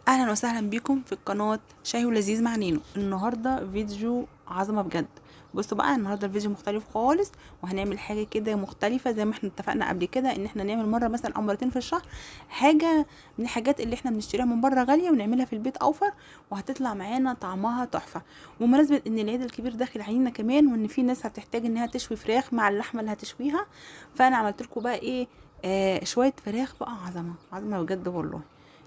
اهلا وسهلا بيكم في القناه شاي ولذيذ مع نينو. النهارده فيديو عظمه بجد. بصوا بقى، النهارده الفيديو مختلف خالص، وهنعمل حاجه كده مختلفه زي ما احنا اتفقنا قبل كده ان احنا نعمل مره مثلا او مرتين في الشهر حاجه من الحاجات اللي احنا بنشتريها من بره غاليه ونعملها في البيت اوفر، وهتطلع معانا طعمها تحفه. وبمناسبه ان العيد الكبير داخل علينا كمان، وان في ناس هتحتاج انها تشوي فراخ مع اللحمه اللي هتشويها، فانا عملت لكم بقى ايه، شويه فراخ بقى عظمه عظمه بجد والله.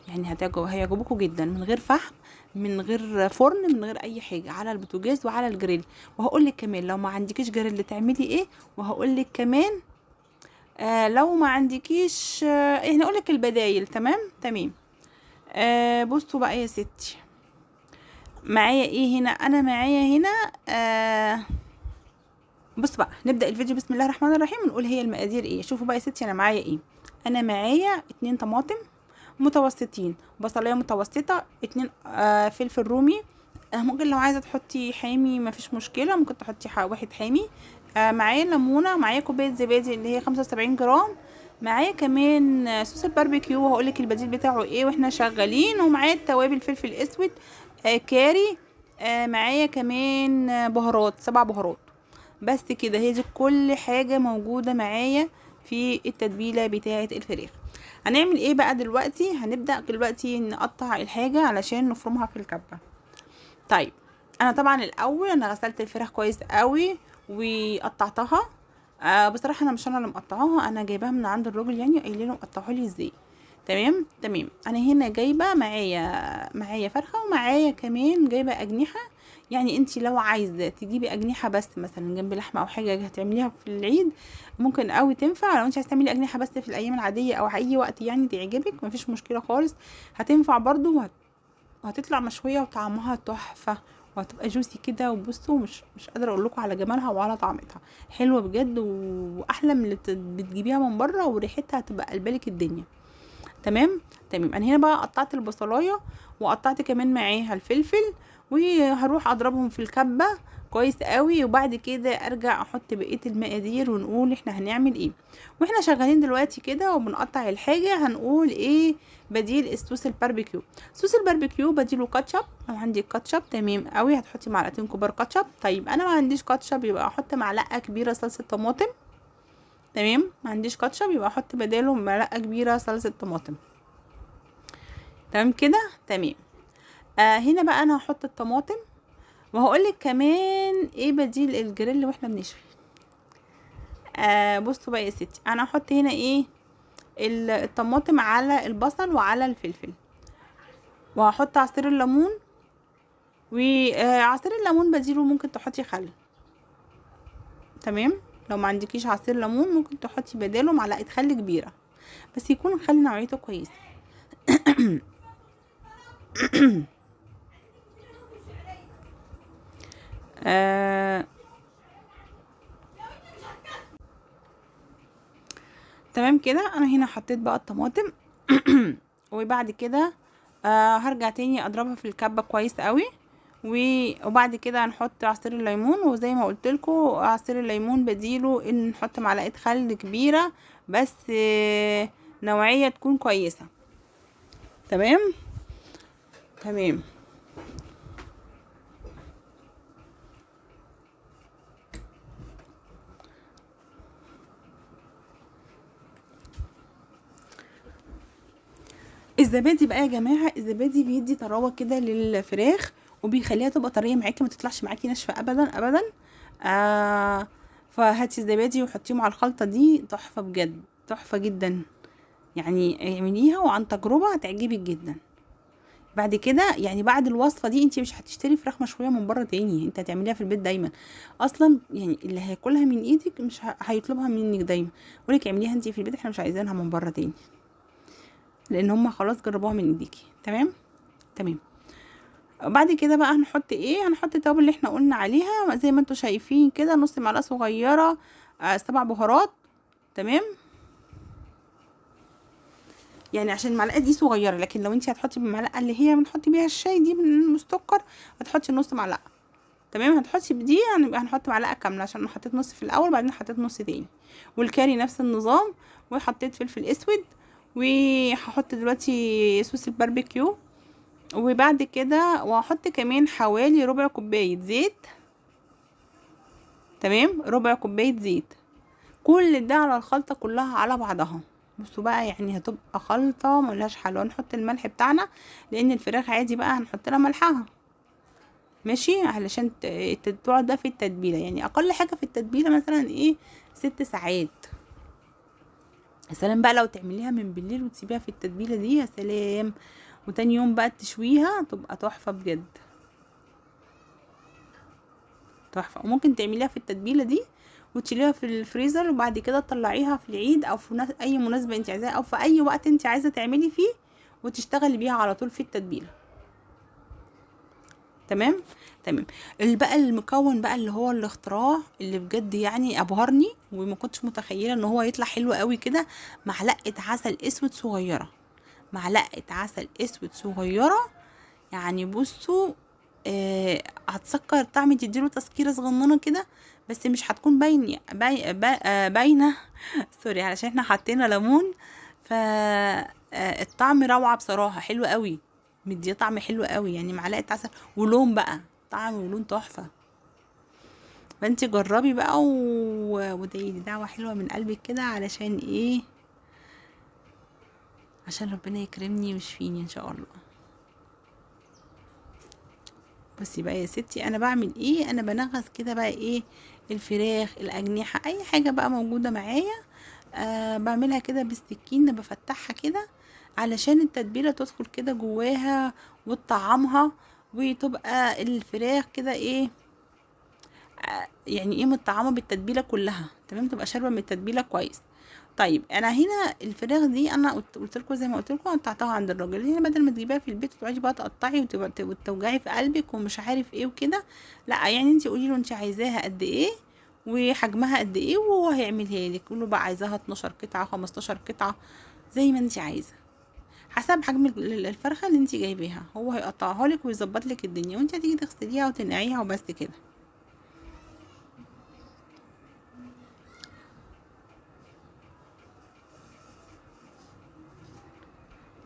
يعني هيعجبوكوا جدا، من غير فحم، من غير فرن، من غير اي حاجه، على البوتاجاز وعلى الجريل. وهقول لك كمان لو ما عندكيش جريل تعملي ايه، وهقول لك كمان لو ما عندكيش يعني هقول لك البدايل. تمام. بصوا بقى يا ستي، معايا ايه هنا؟ انا معايا هنا بص بقى، نبدا الفيديو بسم الله الرحمن الرحيم ونقول هي المقادير ايه. شوفوا بقى يا ستي، انا معايا ايه. انا معايا 2 طماطم متوسطين، بصلايه متوسطه، 2 فلفل رومي. ممكن لو عايزه تحطي حامي مفيش مشكله، ممكن تحطي واحد حامي. معايا ليمونه، معايا كوبايه زبادي اللي هي 75 جرام. معايا كمان صوص الباربيكيو، وهقولك البديل بتاعه ايه واحنا شغالين. ومعايا التوابل، فلفل اسود، كاري. معايا كمان بهارات، 7 بهارات. بس كده، هي دي كل حاجه موجوده معايا في التتبيله بتاعه الفراخ. هنعمل ايه بقى دلوقتي؟ هنبدأ دلوقتي نقطع الحاجة علشان نفرمها في الكبة. طيب، انا طبعا الاول انا غسلت الفراخ كويس قوي وقطعتها. بصراحة انا مش انا اللي مقطعاها، انا جايباها من عند الراجل، يعني قايله له قطعها لي ازاي. تمام. انا هنا جايبه معايا فرخه، ومعايا كمان جايبه اجنحه. يعني انت لو عايزه تجيبي اجنحه بس مثلا جنب لحمه او حاجه هتعمليها في العيد، ممكن قوي تنفع. لو انت عايزه تعملي اجنحه بس في الايام العاديه او اي وقت يعني تعجبك، مفيش مشكله خالص، هتنفع برضو، وهتطلع مشويه وطعمها تحفه، وهتبقى جوسي كده. وبصوا، مش قادره اقول لكم على جمالها وعلى طعمتها، حلوه بجد واحلى من اللي بتجيبيها من بره، وريحتها هتبقى قلبالك الدنيا. تمام. انا هنا بقى قطعت البصلايه، وقطعت كمان معاها الفلفل، وهروح اضربهم في الكبه كويس قوي. وبعد كده ارجع احط بقيه المقادير ونقول احنا هنعمل ايه. واحنا شغالين دلوقتي كده وبنقطع الحاجه، هنقول ايه بديل صوص الباربيكيو. صوص الباربيكيو بديله كاتشب. لو عندي كاتشب تمام قوي، هتحطي معلقتين كبار كاتشب. طيب انا ما عنديش كاتشب، يبقى احط معلقه كبيره صلصه طماطم. تمام، ما عنديش كاتشب يبقى احط بداله معلقه كبيره صلصه طماطم. تمام كده، تمام. هنا بقى انا هحط الطماطم، وهقولك كمان ايه بديل الجريل واحنا بنشوي. بصوا بقى يا ستي، انا هحط هنا ايه، الطماطم على البصل وعلى الفلفل، وهحط عصير الليمون. وعصير الليمون بديله ممكن تحطي خل. تمام، لو ما عندكيش عصير ليمون ممكن تحطي بداله معلقه خل كبيره، بس يكون الخل نوعيته كويسه. آه تمام كده، انا هنا حطيت بقى الطماطم. وبعد كده هرجع تاني اضربها في الكبة كويس قوي. وبعد كده هنحط عصير الليمون، وزي ما قلت لكم عصير الليمون بديله ان نحط معلقة خل كبيرة، بس نوعية تكون كويسة. تمام. الزبادي بقى يا جماعه، الزبادي بيدي طراوه كده للفراخ، وبيخليها تبقى طريه معاكي، ما تطلعش معاكي ناشفه ابدا. فهاتي الزبادي وحطيهم على الخلطه دي، تحفه بجد، تحفه جدا. يعني اعمليها وعن تجربه هتعجبك جدا. بعد كده يعني بعد الوصفه دي انت مش هتشتري فراخ مشويه من بره تاني، انت هتعمليها في البيت دايما. اصلا يعني اللي هياكلها من ايدك مش هيطلبها منك دايما. ولك اعمليها انت في البيت، احنا مش عايزينها من بره تاني، لان هم خلاص جربوها من ايديكي. تمام. بعد كده بقى هنحط ايه، هنحط التوابل اللي احنا قلنا عليها زي ما انتوا شايفين كده، نص معلقه صغيره 7 بهارات. تمام، يعني عشان المعلقه دي صغيره، لكن لو انت هتحطي بالمعلقه اللي هي بنحط بيها الشاي دي من السكر، هتحطي نص معلقه. تمام، هتحطي بدي هنبقى هنحط معلقه كامله، عشان انا حطيت نص في الاول بعدين حطيت نص تاني. والكاري نفس النظام، وحطيت فلفل اسود. وهحط دلوقتي صوص الباربيكيو. وبعد كده وهحط كمان حوالي ربع كوباية زيت. تمام، ربع كوباية زيت. كل ده على الخلطة كلها على بعضها. بصوا بقى يعني هتبقى خلطة ملهاش حل. ونحط الملح بتاعنا لان الفراخ عادي بقى هنحط لها ملحها، ماشي، علشان تقعد ده في التتبيلة. يعني اقل حاجة في التتبيلة مثلا ايه 6 ساعات. يا سلام بقى لو تعمليها من بالليل وتسيبيها في التتبيلة دي، يا سلام، وتاني يوم بقى تشويها تبقى تحفة بجد، تحفة. وممكن تعمليها في التتبيلة دي وتشيليها في الفريزر، وبعد كده تطلعيها في العيد او في اي مناسبة انت عايزاها، او في اي وقت انت عايزة تعملي فيه، وتشتغلي بيها على طول في التتبيلة. تمام تمام. بقى المكون بقى اللي هو الاختراع اللي بجد يعني ابهرني وما كنتش متخيله ان هو يطلع حلو قوي كده. معلقه عسل اسود صغيره، معلقه عسل اسود صغيره. يعني بصوا هتسكر طعم، تديله تسكيره صغننه كده، بس مش هتكون باينه سوري، علشان احنا حطينا ليمون. ف الطعم روعه بصراحه، حلو قوي، مديه طعم حلو قوي. يعني معلقه عسل ولون بقى، طعم ولون تحفه. فانتي جربي بقى ودعيلي دعوه حلوه من قلبك كده، علشان ايه؟ عشان ربنا يكرمني ويشفيني ان شاء الله. بصي بقى يا ستي انا بعمل ايه، انا بنغص كده بقى ايه الفراخ، الاجنحه، اي حاجه بقى موجوده معايا. بعملها كده بالسكينه، بفتحها كده علشان التتبيله تدخل كده جواها وتطعمها، وتبقى الفراخ كده ايه يعني ايه متطعمه بالتتبيله كلها. تمام، تبقى شاربه من التتبيله كويس. طيب انا هنا الفراخ دي انا قلت لكم زي ما قلت لكم قطعتها عند الراجل. هنا بدل ما تجيبيها في البيت وتقعدي بقى تقطعي وتوجعي في قلبك ومش عارف ايه وكده، لا يعني انت قولي له انت عايزاها قد ايه وحجمها قد ايه، وهو هيعملها لك. قولوا بقى عايزاها 12 قطعه 15 قطعه زي ما انت عايزه، حسب حجم الفرخه اللي انت جايباها. هو هيقطعها لك ويظبط لك الدنيا، وانت هتيجي تغسليها وتنقعيها وبس كده.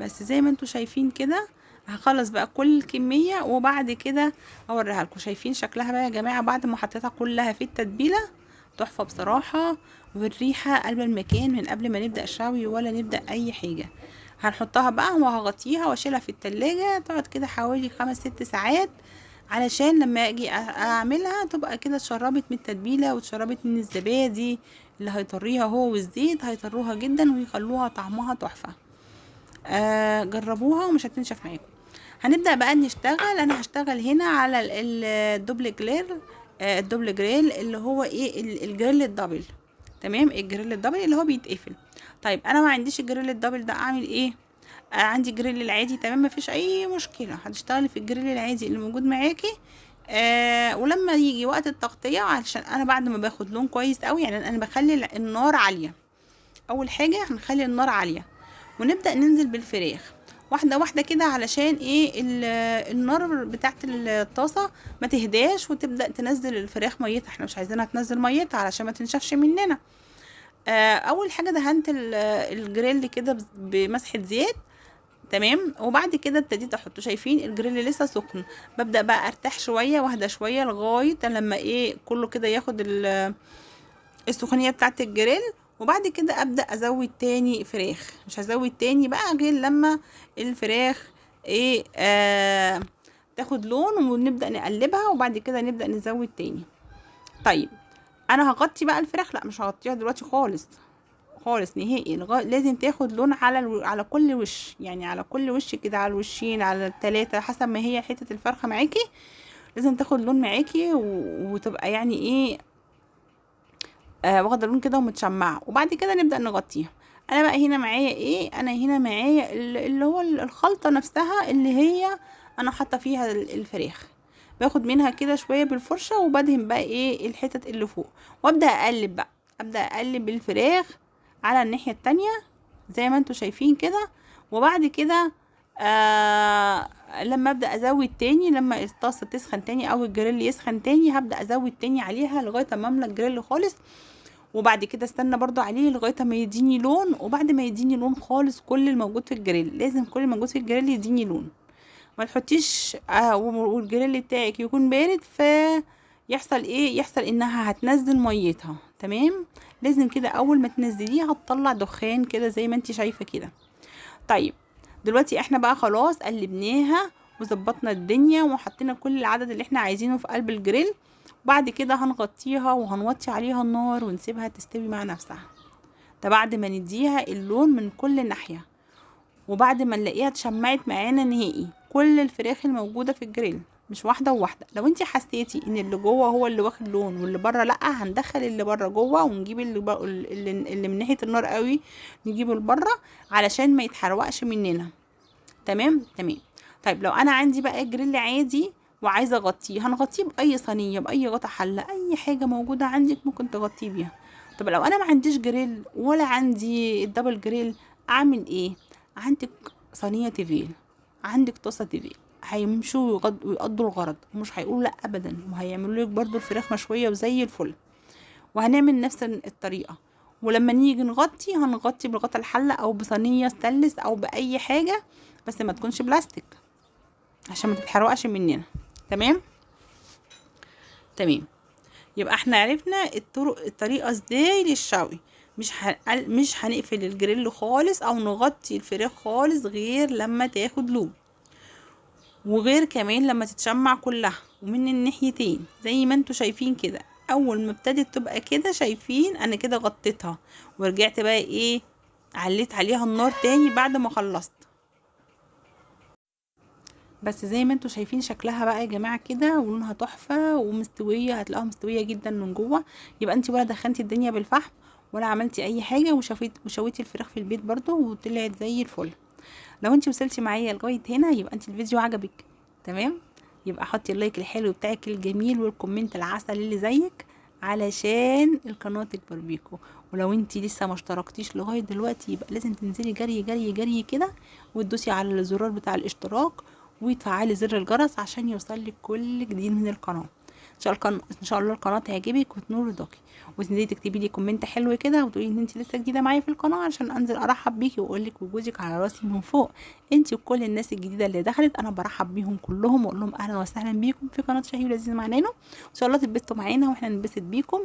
بس زي ما انتوا شايفين كده هخلص بقى كل الكمية، وبعد كده اوريها لكم. شايفين شكلها بقى يا جماعة بعد ما حطيتها كلها في التتبيلة؟ تحفة بصراحة. والريحة قلب المكان من قبل ما نبدأ شوي ولا نبدأ اي حاجة. هنحطها بقى وهغطيها واشيلها في التلاجة تقعد كده حوالي 5 6 ساعات، علشان لما اجي اعملها تبقى كده اتشربت من التتبيلة واتشربت من الزبادي اللي هيطريها هو والزيت، هيطروها جدا ويخلوها طعمها تحفة. جربوها ومش هتنشف معاكم. هنبدأ بقى نشتغل. انا هشتغل هنا على الدبل جريل، الدبل جريل اللي هو ايه الجريل الدبل. تمام، الجريل الدبل اللي هو بيتقفل. طيب انا ما عنديش الجريل الدبل ده، اعمل ايه؟ عندي جريل العادي. تمام، مفيش اي مشكلة، هتشتغلي في الجريل العادي اللي موجود معاكي. ولما يجي وقت التغطية، علشان انا بعد ما باخد لون كويس قوي، يعني انا بخلي النار عالية. اول حاجة هنخلي النار عالية، ونبدأ ننزل بالفراخ واحدة واحدة كده، علشان ايه النار بتاعت الطاسة ما تهداش وتبدأ تنزل الفراخ ميتها. احنا مش عايزينها تنزل ميتها علشان ما تنشفش مننا. اول حاجة دهنت الجريل كده بمسحة زيت. تمام، وبعد كده ابتديت احطه. شايفين الجريل لسه سخن، ببدأ بقى ارتاح شوية واهدى شوية لغاية لما ايه كله كده ياخد السخونية بتاعت الجريل. وبعد كده ابدأ ازود تاني فراخ. مش هزود تاني بقى غير لما الفراخ ايه تاخد لون، ونبدأ نقلبها، وبعد كده نبدأ نزود تاني. طيب انا هغطي بقى الفراخ؟ لا مش هغطيها دلوقتي خالص خالص نهائي. لازم تاخد لون على كل وش، يعني على كل وش كده، على الوشين، على التلاتة، حسب ما هي حتة الفرخة معاكي. لازم تاخد لون معاكي وتبقى يعني ايه واخده لون كده ومتشمعه. وبعد كده نبدا نغطيها. انا بقى هنا معايا ايه؟ انا هنا معايا اللي هو الخلطه نفسها اللي هي انا حاطه فيها الفراخ. باخد منها كده شويه بالفرشه وبدهن بقى ايه الحتت اللي فوق، وابدا اقلب بقى. ابدا اقلب الفراخ على الناحيه التانية زي ما انتوا شايفين كده. وبعد كده لما ابدا ازود تاني، لما الطاسه تسخن تاني او الجريل يسخن تاني، هبدا ازود تاني عليها لغايه ما املى الجريل خالص. وبعد كده استنى برضو عليه لغايه ما يديني لون. وبعد ما يديني لون خالص، كل الموجود في الجريل، لازم كل الموجود في الجريل يديني لون. ما تحطيش والجريل بتاعك يكون بارد يحصل ايه، يحصل انها هتنزل ميتها. تمام، لازم كده اول ما تنزليها تطلع دخان كده زي ما انت شايفه كده. طيب دلوقتي احنا بقى خلاص قلبناها وظبطنا الدنيا وحطينا كل العدد اللي احنا عايزينه في قلب الجريل. بعد كده هنغطيها وهنوطي عليها النار ونسيبها تستوي مع نفسها. ده بعد ما نديها اللون من كل ناحية، وبعد ما نلاقيها اتشمعت معانا نهائي كل الفراخ الموجودة في الجريل، مش واحدة وواحدة. لو انتي حسيتي ان اللي جوه هو اللي واخد لون واللي بره لا، هندخل اللي بره جوه ونجيب اللي من ناحية النار قوي نجيبه لبره علشان ما يتحرقش مننا. تمام تمام. طيب لو انا عندي بقى جريل عادي وعايزه اغطيه، هنغطيه باي صينيه، باي غطا حله، اي حاجه موجوده عندك ممكن تغطيه بيها. طب لو انا ما عنديش جريل ولا عندي الدبل جريل، اعمل ايه؟ عندك صينيه تيفال، عندك طاسه تيفال، هيمشوا ويقضوا الغرض ومش هيقولوا لا ابدا، وهيعملوا لك برضو الفراخ مشويه وزي الفل. وهنعمل نفس الطريقه. ولما نيجي نغطي هنغطي بغطا الحله او بصينيه ستانلس او باي حاجه، بس ما تكونش بلاستيك عشان ما تتحرقش مننا. تمام تمام. يبقى احنا عرفنا الطريقه ازاي للشوي. مش هنقفل الجريل خالص او نغطي الفراخ خالص غير لما تاخد لون، وغير كمان لما تتشمع كلها ومن الناحيتين زي ما انتوا شايفين كده. اول ما ابتدت تبقى كده شايفين انا كده غطيتها ورجعت بقى ايه، عليت عليها النار تاني بعد ما خلصت. بس زي ما انتوا شايفين شكلها بقى يا جماعه كده ولونها تحفه ومستويه، هتلاقوها مستويه جدا من جوه. يبقى انت ولا دخلتي الدنيا بالفحم ولا عملتي اي حاجه، وشويتي الفراخ في البيت برضو وطلعت زي الفل. لو انت وصلتي معايا لغايه هنا يبقى انت الفيديو عجبك. تمام، يبقى حطي اللايك الحلو بتاعك الجميل والكومنت العسل اللي زيك علشان القناه تكبر بيكم. ولو انت لسه ما اشتركتيش لغايه دلوقتي يبقى لازم تنزلي جري جري جري كده وتدوسي على الزرار بتاع الاشتراك وتفعلي زر الجرس عشان يوصلك كل جديد من القناه. ان شاء الله القناه تعجبك وتنور رضاكي، وتنزلي تكتبي لي كومنت حلو كده وتقولي ان انت لسه جديده معايا في القناه عشان انزل ارحب بيكي واقول لك وجودك على راسي من فوق. انت وكل الناس الجديده اللي دخلت انا برحب بيهم كلهم واقول لهم اهلا وسهلا بيكم في قناه شهي ولذيذ مع نانو. ان شاء الله تتبسطوا معانا واحنا ننبسط بيكم.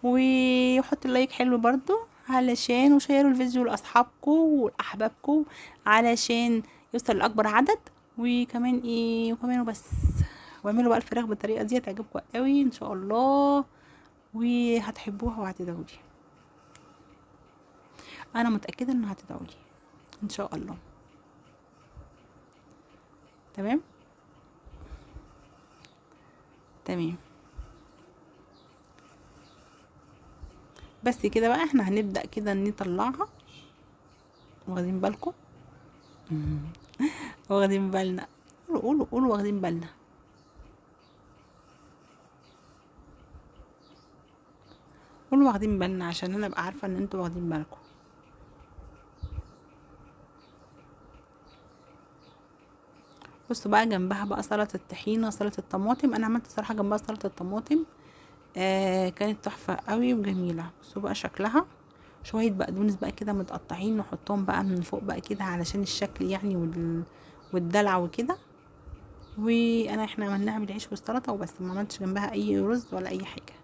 وحطوا اللايك حلو برضو علشان وشيروا الفيديو لاصحابكم واحبابكم علشان يوصل لاكبر عدد. وكمان ايه وكمان وبس، واعملوا بقى الفراخ بالطريقه دي هتعجبكم قوي ان شاء الله وهتحبوها وهتدعولي. انا متاكده انه هتدعولي ان شاء الله. تمام تمام. بس كده بقى احنا هنبدا كده نطلعها، واخدين بالكم؟ واخدين بالنا؟ قولوا قولوا قولوا واخدين بالنا. قولوا واخدين بالنا عشان انا ابقى عارفه ان انتوا واخدين بالكم. بصوا بقى جنبها بقى سلطه الطحينه سلطه الطماطم. انا عملت صراحه جنبها سلطه الطماطم كانت تحفه قوي وجميله. بصوا بقى شكلها، شويه بقدونس بقى كده متقطعين نحطهم بقى من فوق بقى كده علشان الشكل يعني والدلع وكده. احنا عملناها بالعيش والسلطه وبس، ما عملتش جنبها اي رز ولا اي حاجه.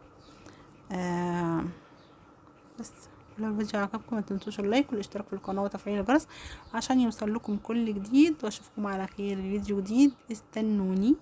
بس لو الفيديو عجبكم ما تنسوش اللايك والاشتراك في القناه وتفعيل الجرس عشان يوصل لكم كل جديد، واشوفكم على خير في فيديو جديد. استنوني.